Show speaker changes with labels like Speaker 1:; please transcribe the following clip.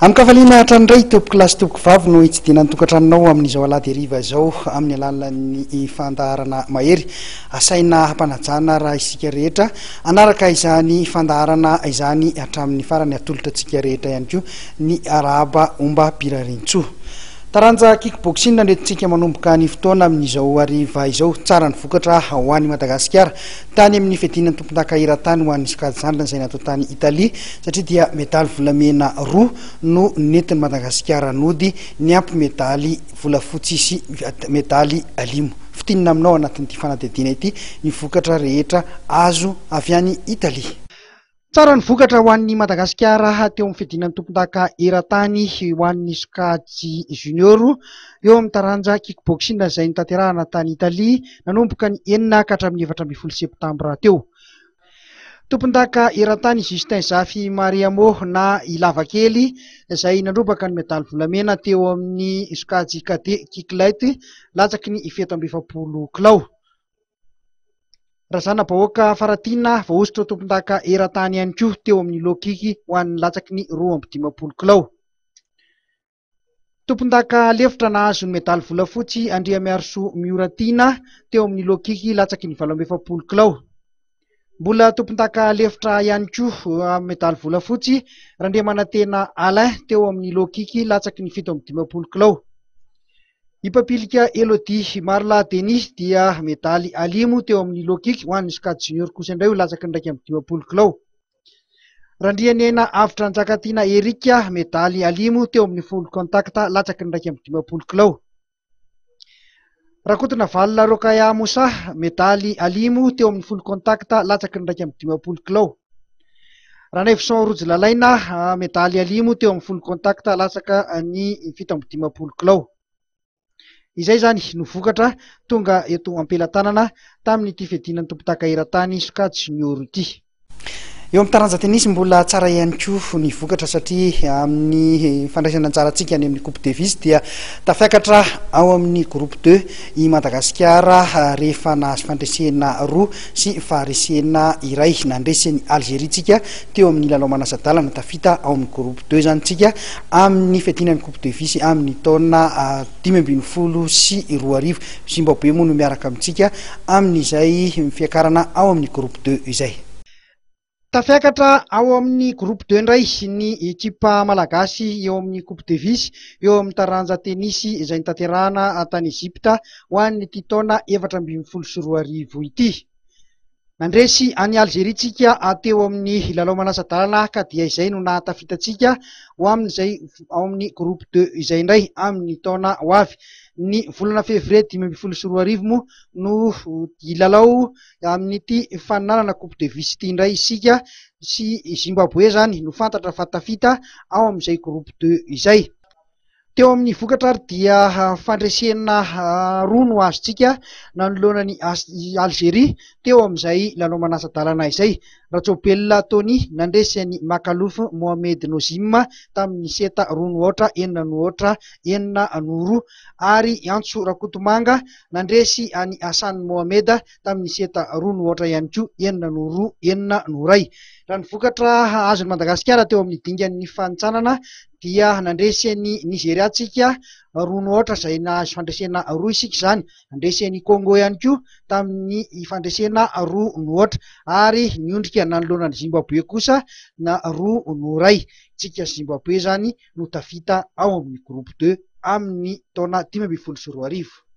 Speaker 1: Amin'ny kafaliana hatrandray tompoko lasy tompoko vavy no hitsidina ny tokantranonao amin'izao alahady hariva izao amin'ny alalan'ny fandaharana mahery asaina hampanajana raha isika rehetra anaraka izany fandaharana izany hatramin'ny farany atolotra antsika rehetra ihany koa ny arahaba omba pirarintsoa taranja kickboxing nandretintsika manomboka ny fotoana amin'izao hariva izao tsara ny vokatra ho an'i Madagasikara tany amin'ny fiadinan'ny tompon-daka eran-tany ho an'ny sokajy zandrina izay natao tany Italia satria dia medaly volamena roa no nentin'i Madagasikara nody ny ampy medaly volafotsy sy medaly alimo fitinina aminao anatin'ity fanadihadiana ity ny vokatra rehetra azo avy any Italia. Tsara ny vokatra ho an'ny Madagasikara teo amin'ny fiadinan'ny tompon-daka eran-tany ho an'ny sokajy junior eo amin'ny taranja kickboxing izay notanterahana tany Italia nanomboka ny 9 ka hatramin'ny 17 septambra teo. Tompon-daka eran-tany Justin Zafy Mariamo na ilavakely izay nandrobaka ny medaly volamena teo amin'ny sokajy kade kicklight latsaky ny 70 kilao. Razana bahoaka Faratina voaositra tompon-daka eran-tany ihany koa teo amin'ny low kick ho an'ny latsaky ny 12 kilao. Tompon-daka lefitra nahazo ny medaly volafotsy Andriamiarso Mioratina teo amin'ny low kick latsaky ny 17 kilao. Mbola tompon-daka lefitra ihany koa medaly volafotsy Randriamanantena Alain teo amin'ny low kick latsaky ny 17 kilao. Ipapilika Elodie Marla Denis dia medaly alimo teo amin'ny low kick ho an'ny sokajy junior kosa indray ho latsaky ny 12 kilao. Randrianena Avitra Njakatiana Erika medaly alimo teo amin'ny full contact latsaky ny 12 kilao. Rakotona Valina Rokaya Moussa medaly alimo teo amin'ny full contact latsaky ny 12 kilao. Ranevson Rojilalaina medaly alimo teo amin'ny full contact latsaka ny 17 kilao. Izay zany no vokatra tonga eto ampelatanana tamin'ity fiadinan'ny tompon-daka eran-tany sokajy junior ity. Eo amin'ny taranja tenisy mbola tsara ihany koa ny vokatra satria amin'ny fandraisana anjarantsika any amin'ny Coupe Davis dia tafiakatra ao amin'ny groupe 2 i Madagasikara rehefa nahazo fandresena roa sy faharesena iray nandresy ny Algérie-tsika teo amin'ny lalao manasa-dalana tafita ao amin'ny groupe 2 zany tsika amin'ny fiadinan'ny Coupe Davis amin'ny taona 2012 sy 2000 Zimbabwe moa no miaraka amintsika amin'izay fiakarana ao amin'ny groupe 2 izay. Tafiakatra ao amin'ny groupe 2 indray ny ekipa malagasy eo amin'ny Coupe Davis eo amin'ny taranja tenisy izay notanterahana tany Egypta ho an'ity taona 2012 ity. Nandresy any Algérie-tsika teo amin'ny lalao manasa-dalana ka dia izay no nahatafitatsika ho amin'izay ao amin'ny groupe 2 izay indray amin'ny taona ho avy. Ny volana février 2012 moa no ilalao amin'ity fananana Coupe Davis ity indray isika sy Zimbabwe zany no fantatra fa tafita ao amin'izay groupe 2 izay. Teo amin'ny vokatra ary dia fandresena roa no azontsika nanoloana ny Algérie teo amin'izay lalao manasa-dalana izay. Ratsobelona Tony nandresy any Makalouf Mohamed Nozim tamin'ny seta 2-0 9-0 9-0 ary Antso Rakotomanga nandresy any Hassan Mohamed tamin'ny seta 2-0 ihany koa 9-0 9-0. Raha ny vokatra azon'i Madagasikara teo amin'ny dingan'ny fantsanana dia nandresy ny Nigeriatsika 2-0 izay nahazo fandresena roa isika izany. Nandresy ny Congo ihany koa tamin'ny fandresena 2-0 ary niondrika nanoloana ny Zimbabwe kosa na 2-0. Tsika Zimbabwe zany no tafita ao amin'ny groupe 2 amin'ny taona 2012.